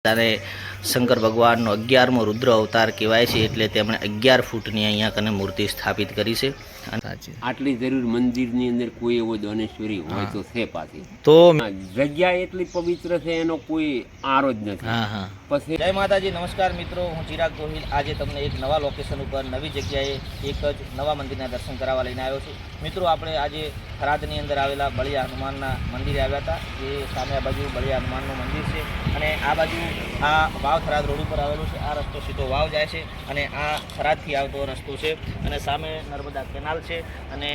ત્યારે શંકર ભગવાનનો 11મો રુદ્ર અવતાર કહેવાય છે, એટલે તેમણે 11 ફૂટની અહીંયા કને મૂર્તિ સ્થાપિત કરી છે. આટલી જરૂર મંદિરની અંદર કોઈ એવો દાનેશ્વરી હોય તો છે પાછી તો જગ્યા એટલી પવિત્ર છે, એનો કોઈ આરો જ નથી. પછી જય માતાજી, નમસ્કાર મિત્રો, હું ચિરાગ ગોહિલ આજે તમને એક નવા લોકેશન ઉપર નવી જગ્યાએ એક જ નવા મંદિરના દર્શન કરાવવા લઈને આવ્યો છું. મિત્રો આપણે આજે થરાદની અંદર આવેલા બળિયા હનુમાનના મંદિરે આવ્યા હતા. જે સામે આ બાજુ બળિયા હનુમાનનું મંદિર છે અને આ બાજુ આ વાવ થરાદ રોડ ઉપર આવેલું છે. આ રસ્તો સીધો વાવ જાય છે અને આ થરાદથી આવતો રસ્તો છે અને સામે નર્મદા કેનાલ છે અને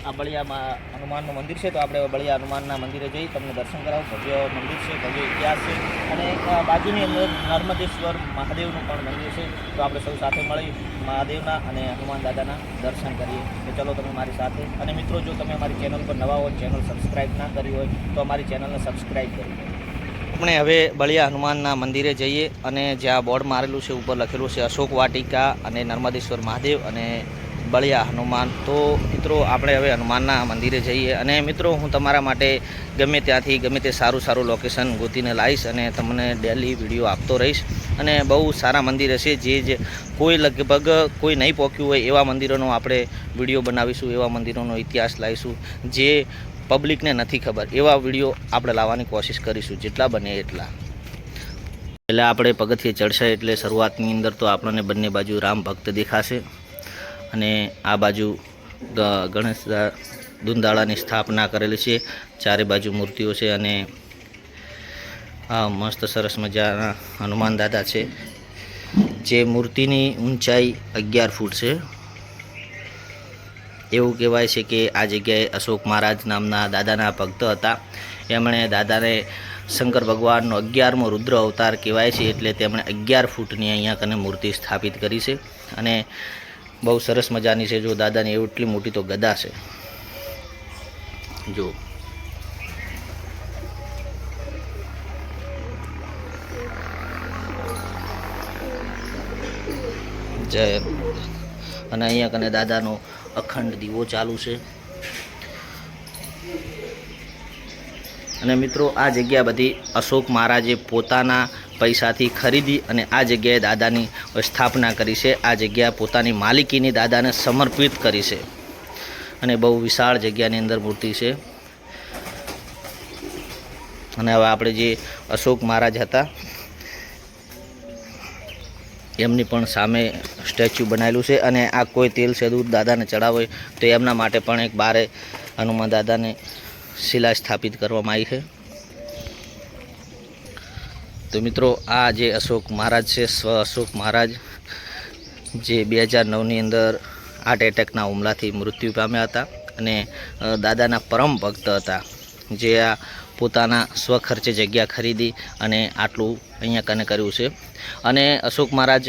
આ બળિયામાં હનુમાનનું મંદિર છે. તો આપણે બળિયા હનુમાનના મંદિરે જઈ તમને દર્શન કરાવું. ભવ્ય મંદિર છે, ભવ્ય ઇતિહાસ છે અને બાજુની અંદર નર્મદેશ્વર મહાદેવનું પણ મંદિર છે. તો આપણે સૌ સાથે મળી મહાદેવના અને હનુમાન દાદાના દર્શન કરીએ. તો ચલો તમે મારી સાથે. અને મિત્રો, જો તમે અમારી ચેનલ પર નવા હોય, ચેનલ સબસ્ક્રાઈબ ના કરી હોય તો અમારી ચેનલને સબસ્ક્રાઈબ કરી દો. આપણે હવે બળિયા હનુમાનના મંદિરે જઈએ અને જ્યાં બોર્ડ મારેલું છે ઉપર લખેલું છે અશોક વાટિકા અને નર્મદેશ્વર મહાદેવ અને બળિયા હનુમાન. તો મિત્રો આપણે હવે હનુમાનના મંદિરે જઈએ અને મિત્રો હું તમારા માટે ગમે ત્યાંથી ગમે તે સારું લોકેશન ગોતીને લાવીશ અને તમને ડેલી વિડીયો આપતો રહીશ. અને બહુ સારા મંદિર હશે જે કોઈ લગભગ કોઈ નહીં પહોંચ્યું હોય એવા મંદિરોનો આપણે વિડીયો બનાવીશું, એવા મંદિરોનો ઇતિહાસ લાવીશું જે પબ્લિકને નથી ખબર, એવા વિડીયો આપણે લાવવાની કોશિશ કરીશું જેટલા બને એટલા. પહેલાં આપણે પગથિયે ચડશે એટલે શરૂઆતની અંદર તો આપણને બંને બાજુ રામ ભક્ત દેખાશે અને આ બાજુ ગણેશ દુંદાળાની સ્થાપના કરેલી છે. ચારે બાજુ મૂર્તિઓ છે અને આ મસ્ત સરસ મજાના હનુમાન દાદા છે. જે મૂર્તિની ઊંચાઈ 11 ફૂટ છે. એવું કહેવાય છે કે આ જગ્યાએ અશોક મહારાજ નામના દાદાના ભક્ત હતા. એમણે દાદાને શંકર ભગવાનનો 11મો રુદ્ર અવતાર કહેવાય છે, એટલે તેમણે 11 ફૂટની અહીંયા કને મૂર્તિ સ્થાપિત કરી છે અને બહુ સરસ મજાની છે. જો દાદાની એટલી મોટી તો ગદા છે. જો જય. અને અહીંયા કને દાદાનો અખંડ દીવો ચાલુ છે. અને મિત્રો આ જગ્યા બધી અશોક મહારાજે પોતાના પૈસાથી ખરીદી અને આ જગ્યાએ દાદાની સ્થાપના કરી છે. આ જગ્યા પોતાની માલિકીની દાદાને સમર્પિત કરી છે અને બહુ વિશાળ જગ્યાની અંદર મૂર્તિ છે. અને હવે આપણે જે અશોક મહારાજ હતા એમની પણ સામે સ્ટેચ્યુ બનાવેલું છે અને આ કોઈ તેલ સેદૂર દાદાને ચડાવે તો એમના માટે પણ એક બારે હનુમાન દાદાને શિલા સ્થાપિત કરવામાં આવી છે. તો મિત્રો આ જે અશોક મહારાજ છે, અશોક મહારાજ જે 2009ની અંદર હાર્ટ એટેકના હુમલાથી મૃત્યુ પામ્યા હતા અને દાદાના પરમ ભક્ત હતા, જે આ પોતાના સ્વખર્ચે જગ્યા ખરીદી અને આટલું અહીંયા કને કર્યું છે. અને અશોક મહારાજ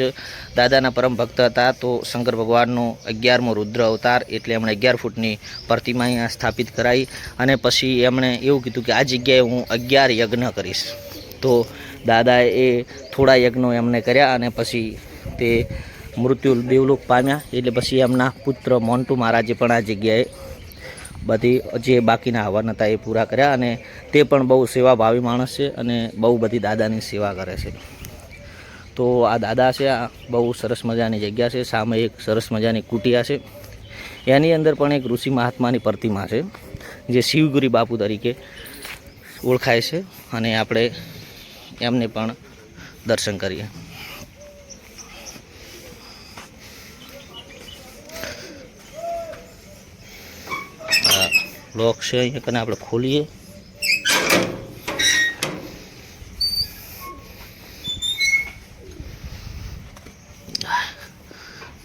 દાદાના પરમ ભક્ત હતા. તો શંકર ભગવાનનો 11મો રુદ્ર અવતાર એટલે એમણે 11 ફૂટની પ્રતિમા અહીંયા સ્થાપિત કરાવી અને પછી એમણે એવું કીધું કે આ જગ્યાએ હું 11 યજ્ઞ કરીશ. તો દાદાએ એ થોડા યજ્ઞો એમને કર્યા અને પછી તે મૃત્યુ દેવલોક પામ્યા. એટલે પછી એમના પુત્ર મોન્ટુ મહારાજે પણ આ જગ્યાએ બધી જે બાકીના હવન હતા એ પૂરા કર્યા અને તે પણ બહુ સેવાભાવી માણસ છે અને બહુ બધી દાદાની સેવા કરે છે. તો આ દાદા છે, આ બહુ સરસ મજાની જગ્યા છે. સામે એક સરસ મજાની કુટિયા છે, એની અંદર પણ એક ઋષિ મહાત્માની પ્રતિમા છે જે શિવગુરી બાપુ તરીકે ઓળખાય છે અને આપણે એમને પણ દર્શન કરીએ. લોક છે અહીંયા કને આપણે ખોલીએ.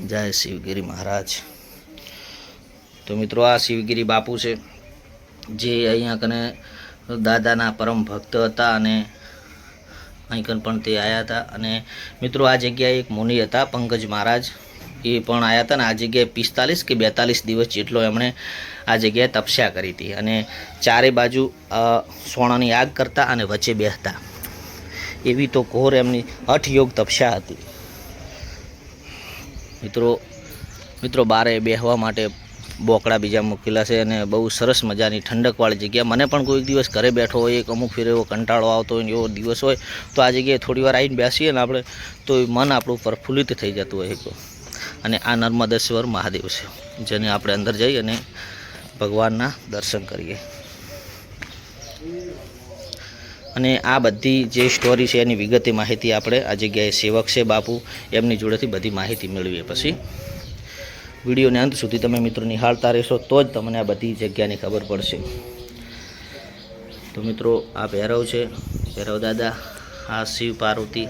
જય શિવગિરી મહારાજ. તો મિત્રો આ શિવગિરી બાપુ છે જે અહીંયા કને દાદાના પરમ ભક્ત હતા અને અહીં કન પણ તે આવ્યા હતા. અને મિત્રો આ જગ્યાએ એક મુનિ હતા પંકજ મહારાજ, એ પણ આવ્યા હતા ને આ જગ્યાએ 45 કે 42 દિવસ જેટલો એમણે આ જગ્યાએ તપસ્યા કરી હતી અને ચારે બાજુ સોનાની આગ કરતા અને વચ્ચે બેસતા. એવી તો ઘોર એમની હઠયોગ તપસ્યા હતી. મિત્રો બારે બેસવા માટે બોકડા બીજા મૂકેલા છે અને બહુ સરસ મજાની ઠંડકવાળી જગ્યા. મને પણ કોઈક દિવસ ઘરે બેઠો હોય, એક અમુક ફેર એવો કંટાળો આવતો હોય ને એવો દિવસ હોય તો આ જગ્યાએ થોડી વાર આવીને બેસીએ ને આપણે તો મન આપણું પ્રફુલ્લિત થઈ જતું હોય છે. અને આ નર્મદેશ્વર મહાદેવ છે, જેને આપણે અંદર જઈ અને ભગવાનના દર્શન કરીએ. અને આ બધી જે સ્ટોરી છે એની વિગતે માહિતી આપણે આ જગ્યાએ સેવક છે બાપુ એમની જોડેથી બધી માહિતી મેળવીએ. પછી વિડીયોને અંત સુધી તમે મિત્રો નિહાળતા રહેશો તો જ તમને આ બધી જગ્યાની ખબર પડશે. તો મિત્રો આ ભૈરવ છે, ભૈરવ દાદા, આ શિવ પાર્વતી,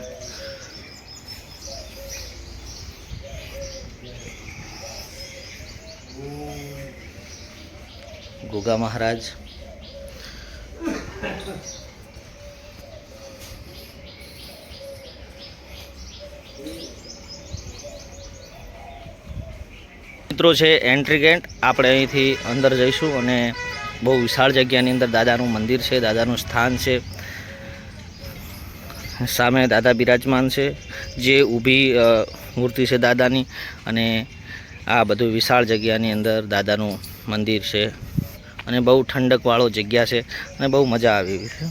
ગોગા મહારાજ, મિત્રો છે એન્ટ્રી ગેટ. આપણે અહીંથી અંદર જઈશું અને બહુ વિશાળ જગ્યાની અંદર દાદાનું મંદિર છે, દાદાનું સ્થાન છે. સામે દાદા બિરાજમાન છે, જે ઊભી મૂર્તિ છે દાદાની. અને આ બધું વિશાળ જગ્યાની અંદર દાદાનું મંદિર છે અને બહુ ઠંડકવાળો જગ્યા છે અને બહુ મજા આવે એવી છે.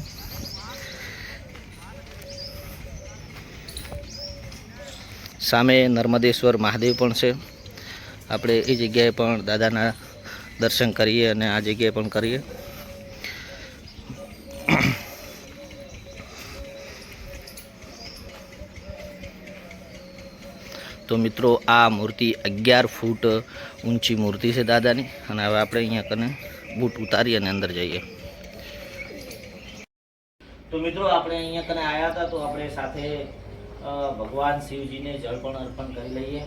સામે નર્મદેશ્વર મહાદેવ પણ છે. આપણે એ જગ્યાએ પણ દાદાના દર્શન કરીએ અને આ જગ્યાએ પણ કરીએ. તો મિત્રો આ મૂર્તિ 11 ફૂટ ઊંચી મૂર્તિ છે દાદાની. અને હવે આપણે અહીંયા કને બૂટ ઉતારી અને અંદર જઈએ. તો મિત્રો આપણે અહીંયા કને આવ્યા હતા તો આપણે સાથે ભગવાન શિવજીને જળ પણ અર્પણ કરી લઈએ.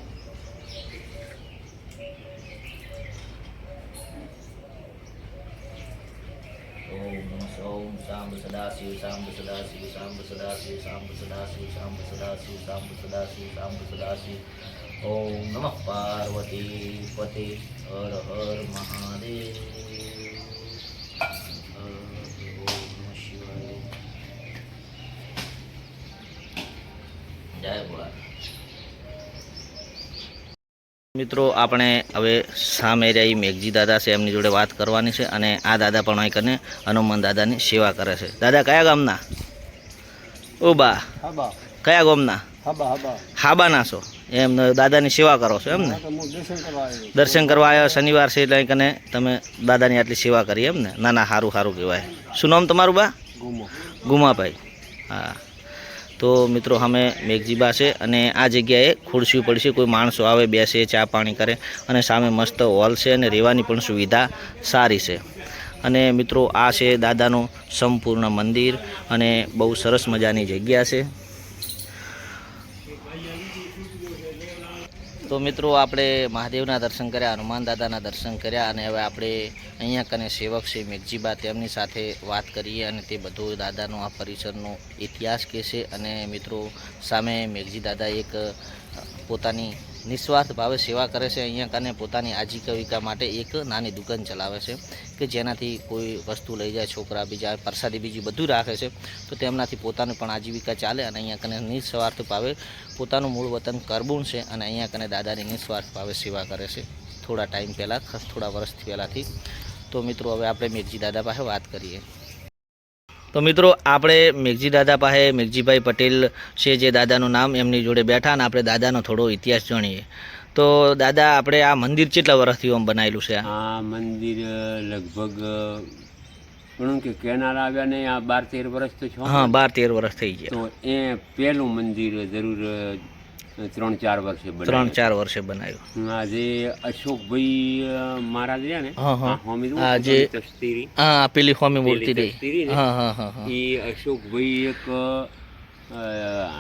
ઓમ શાંબ સદાશિવ શાંબ સદાશિવ શાંબ સદાશિવ શાંબ સદાશિવ શાંબ સદાશિવ શાંબ સદાશિવ શાંબ સદાશિવ. ઓમ નમઃ પાર્વતી પતે હર હર મહાદેવ. ઓમ નમઃ શિવાય. જય ભોળા. મિત્રો આપણે હવે સામે રહી મેઘજી દાદા છે, એમની જોડે વાત કરવાની છે. અને આ દાદા પણ અહીં કને હનુમાન દાદાની સેવા કરે છે. દાદા કયા ગામના? ઓ બા, કયા ગામના? હાબાના છો? એમ દાદાની સેવા કરો છો એમ ને? દર્શન કરવા આવ્યા, શનિવાર છે એટલે અહીં કને તમે દાદાની આટલી સેવા કરી એમ ને? ના ના, સારું સારું કહેવાય. શું નામ તમારું બા? ગુમાભાઈ. હા. તો મિત્રો અમે મેઘજીબા છે અને આ જગ્યાએ ખુરશીઓ પડશે, કોઈ માણસો આવે બેસે ચા પાણી કરે. અને સામે મસ્ત હોલ છે અને રહેવાની પણ સુવિધા સારી છે. અને મિત્રો આ છે દાદાનું સંપૂર્ણ મંદિર અને બહુ સરસ મજાની જગ્યા છે. તો મિત્રો આપણે મહાદેવના દર્શન કર્યા, હનુમાન દાદાના દર્શન કર્યા અને હવે આપણે અહીંયા કને સેવક છે મેઘજીબા, તેમની સાથે વાત કરીએ અને તે બધું દાદાનો આ પરિસરનો ઇતિહાસ કહેશે. અને મિત્રો સામે મેઘજી દાદા એક પોતાની નિસ્વાર્થ ભાવે સેવા કરે છે. અહીંયા કને પોતાની આજીવિકા માટે એક નાની દુકાન ચલાવે છે કે જેનાથી કોઈ વસ્તુ લઈ જાય, છોકરા બીજા પ્રસાદી બીજી બધું રાખે છે તો તેમનાથી પોતાની પણ આજીવિકા ચાલે. અને અહીંયા કને નિસ્વાર્થ ભાવે પોતાનું મૂળ વતન કરબુણ છે અને અહીંયા કને દાદાની નિસ્વાર્થ ભાવે સેવા કરે છે થોડા ટાઈમ પહેલાં, થોડા વર્ષથી પહેલાંથી. તો મિત્રો હવે આપણે મેઘજી દાદા પાસે વાત કરીએ. તો મિત્રો આપણે મેઘજી દાદા પાસે મેઘજીભાઈ પટેલ છે જે દાદાનું નામ, એમની જોડે બેઠા અને આપણે દાદાનો થોડો ઇતિહાસ જાણીએ. તો દાદા આપણે આ મંદિર કેટલા વર્ષથી આમ બનાવેલું છે? આ મંદિર લગભગ ઘણું કે કેનાલ આવ્યા ને આ 12-13 વર્ષ તો છે. હા, 12-13 વર્ષ થઈ ગયા. તો એ પહેલું મંદિર જરૂર 3-4 વર્ષે બનાવ્યું. 3-4 વર્ષે બનાવ્યું. આજે અશોકભાઈ મહારાજ રહ્યા ને, હા પેલી હોમી મૂર્તિ રહી. એ અશોકભાઈ એક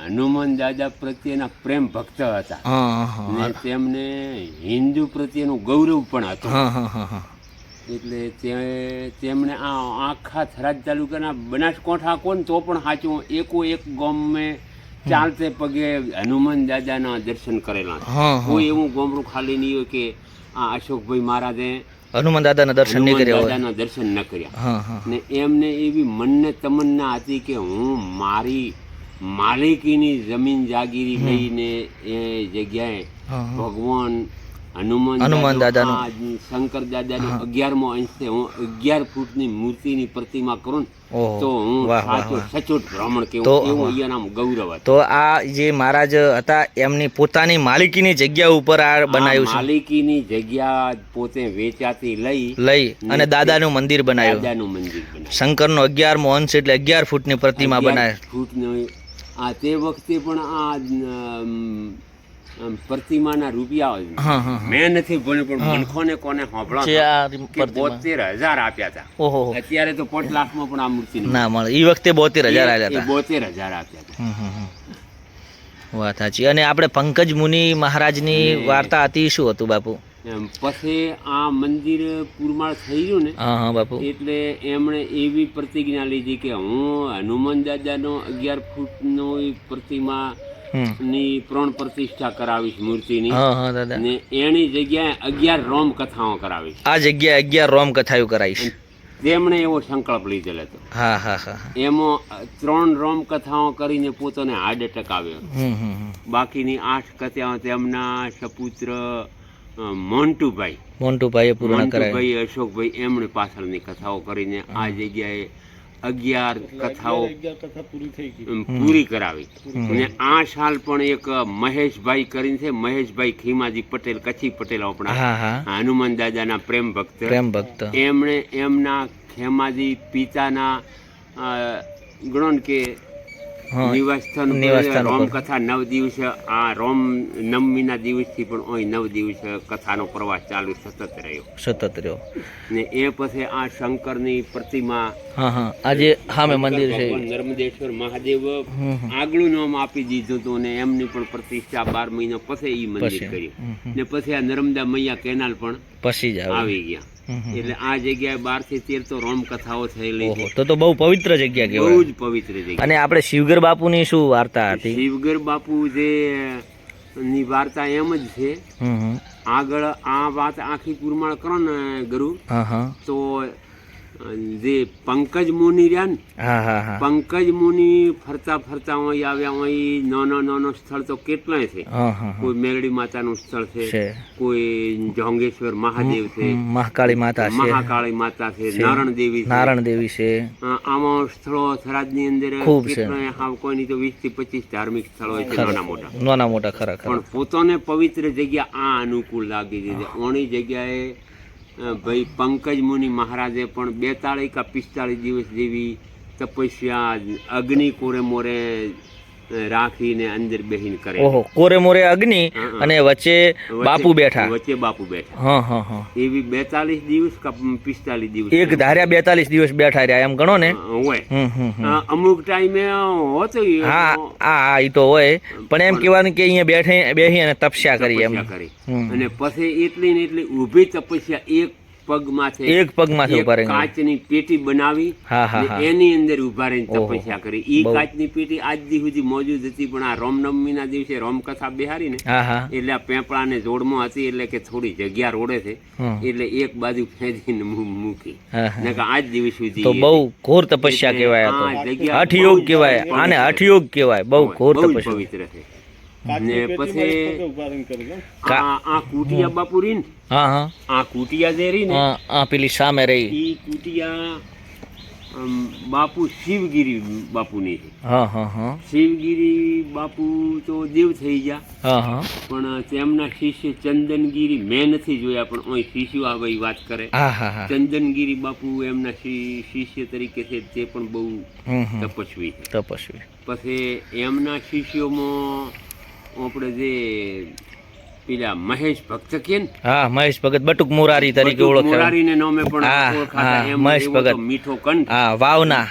હનુમાન દાદા પ્રત્યેના પ્રેમ ભક્ત હતા અને તેમને હિન્દુ પ્રત્યેનું ગૌરવ પણ હતું. એટલે તેમણે આ આખા થરાદ તાલુકાના બનાસકાંઠા કોણ તો પણ સાચું એક ગામે ચાલતે પગે હનુમાન દાદાના દર્શન કરેલા. કોઈ એવું ગામડું ખાલી નહીં હોય કે આ અશોકભાઈ મહારાજે હનુમાન દાદાના દર્શન નહીં કર્યા, દાદાના દર્શન ન કર્યા. ને એમને એવી મનને તમન્ના હતી કે હું મારી માલિકીની જમીન જાગીરી લઈને એ જગ્યાએ ભગવાન હનુમાન દાદાનું શંકર દાદાનો 11મો અંશ છે. હું 11 ફૂટની મૂર્તિની પ્રતિમા કરું ને તો હું સાચો સચોટ બ્રાહ્મણ કેવું, એવું અહીંયાનું ગૌરવ હતું. તો આ જે મહારાજ હતા એમની પોતાની માલિકીની જગ્યા ઉપર આ બનાવ્યું છે. માલિકીની જગ્યા પોતે વેચાતી લઈ અને દાદાનું મંદિર બનાવ્યું. દાદાનું મંદિર બનાવ્યું. શંકરનો 11મો અંશ એટલે 11 ફૂટની પ્રતિમા બનાવી. ફૂટની આ તે વખતે પણ આ પ્રતિમાના રૂપિયા મેં નથી ભણ્યું, પણ મનખોને કોને હોંભળો 72,000 આપ્યા હતા. અત્યારે તો 5 લાખમાં પણ આ મૂર્તિ ના મળે. એ વખતે 72,000 આપ્યા હતા. 72,000 આપ્યા હતા. વાત સાચી. અને આપણે પંકજ મુનિ મહારાજની વાર્તા હતી, શું હતું બાપુ? પછી આ મંદિર પૂરમાળ થઈ ગયું ને બાપુ, એટલે એમણે એવી પ્રતિજ્ઞા લીધી કે હું હનુમાન દાદાનો 11 ફૂટનો પ્રતિમા ની પ્રાણ પ્રતિષ્ઠા કરાવીશ મૂર્તિની, ને એની જગ્યાએ 11 રોમ કથાઓ કરાવીશ. આ જગ્યાએ 11 રોમ કથાઓ કરાવીશ. તેમણે એવો સંકલ્પ લીધેલો હતો. એમાં 3 રોમ કથાઓ કરીને પોતાને હાર્ટ એટેક આવ્યો. બાકીની 8 કથાઓ તેમના સપુત્ર મોન્ટુભાઈ પૂર્ણ કરાવી. અશોકભાઈ એમણે પાછળની કથાઓ કરીને આ જગ્યાએ 11 કથાઓ પૂરી કરાવી. અને આ સાલ પણ એક મહેશભાઈ કરીને છે, મહેશભાઈ ખીમાજી પટેલ, કચ્છી પટેલ, આપણા હનુમાન દાદાના પ્રેમ ભક્ત. એમણે એમના ખેમાજી પિતાના ગણો કે નિવાસસ્થાન રોમ કથા 9 દિવસે, આ રોમ નવમીના દિવસથી પણ અહીં 9 દિવસ કથાનો પ્રવાસ ચાલુ સતત રહ્યો. ને એ પછી આ શંકરની પ્રતિમા આજે સામે મંદિર છે, નર્મદેશ્વર મહાદેવ આગલું નામ આપી દીધું હતું, ને એમની પણ પ્રતિષ્ઠા 12 મહિના પછી એ મંદિર કર્યું. ને પછી આ નર્મદા મૈયા કેનાલ પણ પછી આવી ગયા. એટલે આ જગ્યાએ 12 થી 13 તો રોમ કથાઓ થયેલી છે. તો બહુ પવિત્ર જગ્યા કહેવાય. બહુ જ પવિત્ર જગ્યા. અને આપણે શિવગર બાપુની શું વાર્તા હતી? શિવગર બાપુ જે ની વાર્તા એમ જ છે. આગળ આ વાત આખી પૂરમાળ કરો ને ગુરુ, તો જે પંકજ મુનિ રહ્યા ને, પંકજ મુનિ ફરતા અહીં આવ્યા. અહીં નાનો સ્થળ તો કેટલાય છે. કોઈ મેરડી માતાનું સ્થળ છે, કોઈ જોંગેશ્વર મહાદેવ છે, મહાકાળી માતા છે, નારણ દેવી છે. આમાં સ્થળો થરાદની અંદર કેટલાય, કોઈની તો 20 થી 25 ધાર્મિક સ્થળો હોય છે, નાના મોટા ખરા. પણ પોતાને પવિત્ર જગ્યા આ અનુકૂળ લાગી દીધી. ઓની જગ્યાએ ભાઈ પંકજ મુનિ મહારાજે પણ 42 કે 45 દિવસ જેવી તપસ્યા અગ્નિ કોરે મોરે રાખીને અંદર બેહીને કરે. કોરે મોરે અગ્નિ અને વચ્ચે બાપુ બેઠા. એવી 42 દિવસ કે 45 દિવસ એક ધાર્યા 42 દિવસ બેઠા રહ્યા, એમ ગણો ને. હોય અમુક ટાઈમે હોતો. હા એ તો હોય, પણ એમ કહેવાનું કે અહીંયા બેહી અને તપસ્યા કરી એમ. અને પછી એટલી ને એટલી ઊભી તપસ્યા એક પગમાંથી ઉભા રહીને કાચની પેટી બનાવી એની અંદર ઉભા રહીને તપસ્યા કરી. ઈ કાચની પેટી આજ દી સુધી મોજૂદ હતી, પણ આ રામનવમીના દિવસે રોમકથા બેહારી ને એટલે આ પેપળાને જોડમાં હતી, એટલે કે થોડી જગ્યા રોડે છે, એટલે એક બાજુ ફેંદીને મૂકી. આજ દિવસ સુધી તો બહુ ઘોર તપસ્યા કહેવાય. હઠયોગ કહેવાય આને, હઠયોગ કહેવાય. બહુ ઘોર તપસ્યા, પવિત્ર છે. ને પછી આ કુટિયા બાપુ રહી ને, આ કુટિયા જે રહી ને, પેલી સામે રહી, ઈ કુટિયા બાપુ શિવગીરી બાપુની છે. શિવગીરી બાપુ તો દેવ થઈ ગયા, પણ તેમના શિષ્ય ચંદનગીરી મેં નથી જોયા, પણ અહીં શિષ્યો આવે વાત કરે. ચંદનગીરી બાપુ એમના શિષ્ય તરીકે છે, તે પણ બહુ તપસ્વી છે. પછી એમના શિષ્યોમાં આપણે જે પેલા મહેશ ભક્ત કે ને, મહેશ ભગત બટુક મોરારી તરીકે ઓળખાય. મોરારીને નામે પણ ઓળખાતા. મહેશ ભગત મીઠો કંઠ, વાવના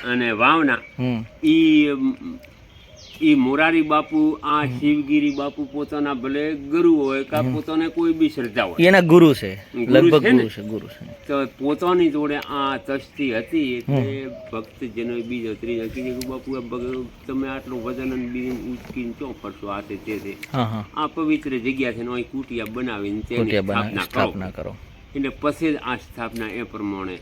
ઈ મોરારી બાપુ, આ શિવગીરી બાપુ પોતાના ભલે ગુરુ હોય કે પોતાને કોઈ બી શ્રદ્ધા હોય, એના ગુરુ છે, લગભગ ગુરુ છે. તો પોતાની જોડે આ તસ્તી હતી, એટલે ભક્તજનો બીજો ત્રીજો કીધું કે બાપુ તમે આટલું વજન ઉચકીને ચો ફરશો, આ છે તે છે. આ પવિત્ર જગ્યા છે, અહીં કુટિયા બનાવીને તેની સ્થાપના કરો. એટલે પછી જ આ સ્થાપના એ પ્રમાણે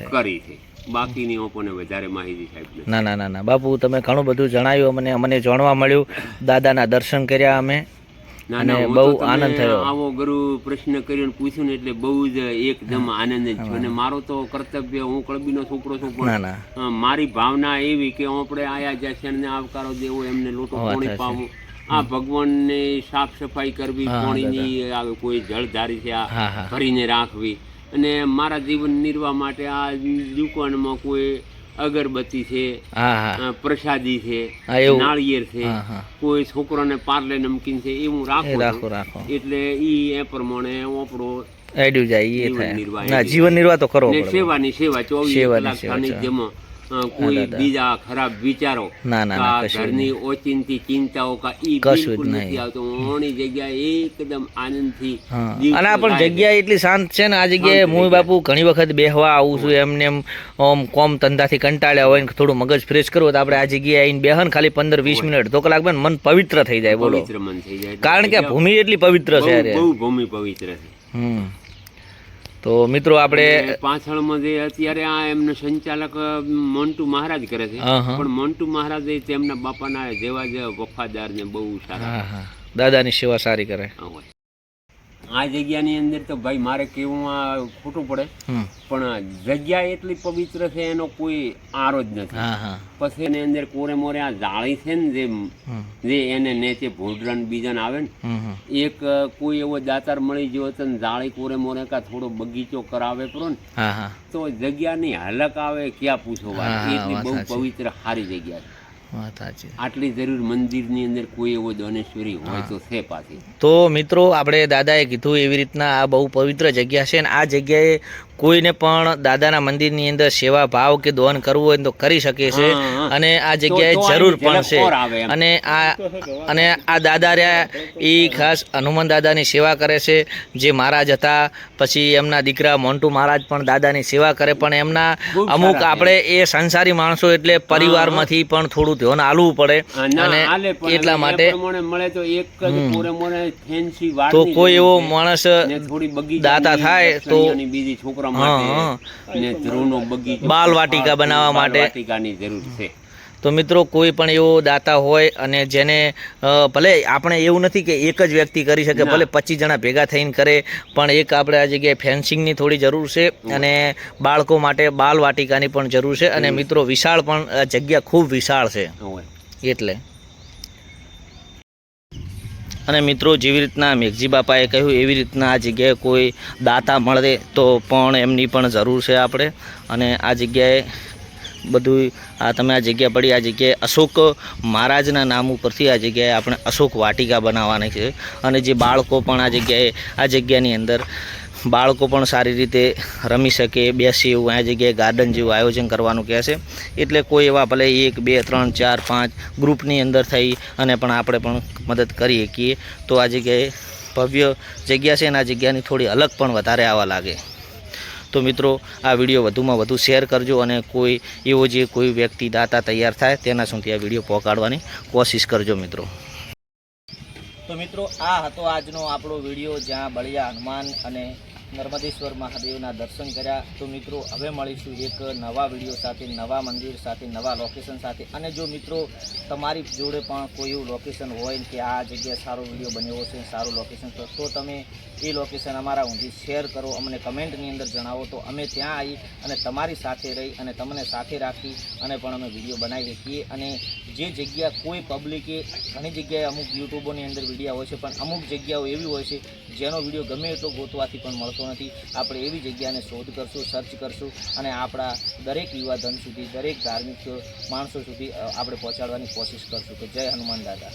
કરી છે. બાકીની ઓપોને વધારે માહિતી સાહેબ. ના બાપુ, તમે ઘણું બધું જણાવ્યું. અમને જાણવા મળ્યું, દાદાના દર્શન કર્યા અમે, ના, અને હું બહુ તો તમે આનંદ થયો. આવો ગુરુ પ્રશ્ન કર્યો ને પૂછ્યું ને એટલે બહુ જ એકદમ આનંદ જ છું. અને મારો તો કર્તવ્ય, હું કળબીનો છોકરો છું, પણ મારી ભાવના એવી કે આપણે આયા જ્યાં શેણને આવકારો દેવો, એમને લોટો પાણી પાવું, આ ભગવાનની સાફ સફાઈ કરવી, પાણીની કોઈ જળધારી છે આ ભરીને રાખવી, અને મારા જીવન નિર્વાહ માટે આ દુકાનમાં કોઈ અગરબત્તી છે, પ્રસાદી છે, નાળિયેર છે, કોઈ છોકરાને પાર્લે નમકીન છે, એ હું રાખું. એટલે એ પ્રમાણે આપણો જીવન નિર્વાહ તો કરવો પડે. સેવાની સેવા 24 કલાક જેમાં કોઈ બીજા ખરાબ વિચારો, ઘરની ઓચિંતી ચિંતાઓ બિલકુલ નથી આવતો. ઓની જગ્યાએ એકદમ આનંદથી, અને આ પણ જગ્યા એટલી શાંત છે ને, આ જગ્યાએ હું બાપુ ઘણી વખત બેહવા આવું છું. એમને એમ કોમ ધંધાથી કંટાળ્યા હોય ને થોડું મગજ ફ્રેશ કરવું, તો આપણે આ જગ્યાએ આવીને બેહન ખાલી 15-20 મિનિટ, અડધો કલાક બેન મન પવિત્ર થઈ જાય. બોલો, કારણ કે ભૂમિ એટલી પવિત્ર છે, બહુ ભૂમિ પવિત્ર છે. તો મિત્રો આપણે પાછળમાં જે અત્યારે આ એમનો સંચાલક મોન્ટુ મહારાજ કરે છે, પણ મોન્ટુ મહારાજ તેમના બાપાના જેવા જ વફાદાર ને બહુ સારા, દાદાની સેવા સારી કરે. આ જગ્યાની અંદર તો ભાઈ મારે કેવું ખોટું પડે, પણ જગ્યા એટલી પવિત્ર છે એનો કોઈ આરો જ નથી. પછી એની અંદર કોરે મોરે આ જાળી છે ને, જે એને નેચે ભૂંડરણ બીજાને આવે ને, એક કોઈ એવો દાતાર મળી ગયો તો જાળી કોરે મોરે કા થોડો બગીચો કરાવે પરો ને, તો જગ્યાની હલક આવે ક્યાં પૂછો વાત. એટલી બહુ પવિત્ર સારી જગ્યા છે. આટલી જરૂર મંદિરની અંદર કોઈ એવો દોનેશ્વરી હોય તો છે પાછી. તો મિત્રો આપણે દાદાએ કીધું એવી રીતના આ બહુ પવિત્ર જગ્યા છે, ને આ જગ્યાએ કોઈને પણ દાદાના મંદિરની અંદર સેવા ભાવ કે દોન કરવું હોય તો કરી શકે છે, અને આ જગ્યાએ જરૂર પણ છે. અને આ દાદા રહ્યા એ ખાસ હનુમાન દાદાની સેવા કરે છે. જે મહારાજ હતા, પછી એમના દીકરા મોન્ટુ મહારાજ પણ દાદાની સેવા કરે, પણ એમના અમુક આપણે એ સંસારી માણસો એટલે પરિવારમાંથી પણ થોડું ધ્યાન આલવું પડે, અને એટલા માટે તો કોઈ એવો માણસ દાતા થાય તો બાલ વાટિકા બનાવવા માટે જરૂર છે. તો મિત્રો કોઈ પણ એવો દાતા હોય અને જેને ભલે આપણે એવું નથી કે એક જ વ્યક્તિ કરી શકે, ભલે 25 જણા ભેગા થઈને કરે, પણ એક આપણે આ જગ્યાએ ફેન્સિંગની થોડી જરૂર છે, અને બાળકો માટે બાલ વાટિકાની પણ જરૂર છે. અને મિત્રો વિશાળ પણ જગ્યા ખૂબ વિશાળ છે એટલે. અને મિત્રો જેવી રીતના મેઘજી બાપાએ કહ્યું એવી રીતના આ જગ્યાએ કોઈ દાતા મળે તો પણ એમની પણ જરૂર છે આપણે. અને આ જગ્યાએ બધું આ તમે આ જગ્યા પડી, આ જગ્યાએ અશોક મહારાજના નામ ઉપરથી આ જગ્યાએ આપણે અશોક વાટિકા બનાવવાની છે, અને જે બાળકો પણ આ જગ્યાની અંદર બાળકો પણ સારી રીતે રમી શકે, બેસે એવું આ જગ્યાએ ગાર્ડન જેવું આયોજન કરવાનું કહે છે. એટલે કોઈ એવા ભલે 1, 2, 3, 4, 5 ગ્રુપની અંદર થઈ અને પણ આપણે પણ મદદ કરી શકીએ, તો આ જગ્યાએ ભવ્ય જગ્યા છે, અને આ જગ્યાની થોડી અલગ પણ વધારે આવવા લાગે. તો મિત્રો આ વિડીયો વધુમાં વધુ શેર કરજો, અને કોઈ એવો જે કોઈ વ્યક્તિ દાતા તૈયાર થાય તેના સુધી આ વિડીયો પહોંચાડવાની કોશિશ કરજો મિત્રો. તો મિત્રો આ હતો આજનો આપણો વિડીયો, જ્યાં બળિયા હનુમાન અને નર્મદેશ્વર મહાદેવના દર્શન કર્યા. તો મિત્રો હવે મળીશું એક નવા વિડીયો સાથે, નવા મંદિર સાથે, નવા લોકેશન સાથે. અને જો મિત્રો તમારી જોડે પણ કોઈ એવું લોકેશન હોય કે આ જગ્યાએ સારો વિડીયો બન્યો છે, સારું લોકેશન, તો તમે એ લોકેશન અમારા ઊંધી શેર કરો, અમને કમેન્ટની અંદર જણાવો, તો અમે ત્યાં આવી અને તમારી સાથે રહી અને તમને સાથે રાખી અને પણ અમે વિડીયો બનાવી શકીએ. અને જે જગ્યા કોઈ પબ્લિકે ઘણી જગ્યાએ અમુક યુટ્યુબોની અંદર વિડીયો હોય છે, પણ અમુક જગ્યાઓ એવી હોય છે જેનો વિડીયો ગમે એટલો ગોતવાથી પણ મળતો નથી. આપણે એવી જગ્યાને શોધ કરશું, સર્ચ કરશું, અને આપણા દરેક યુવાધન સુધી, દરેક ધાર્મિક માણસો સુધી આપણે પહોંચાડવાની કોશિશ કરશું. તો જય હનુમાન દાદા.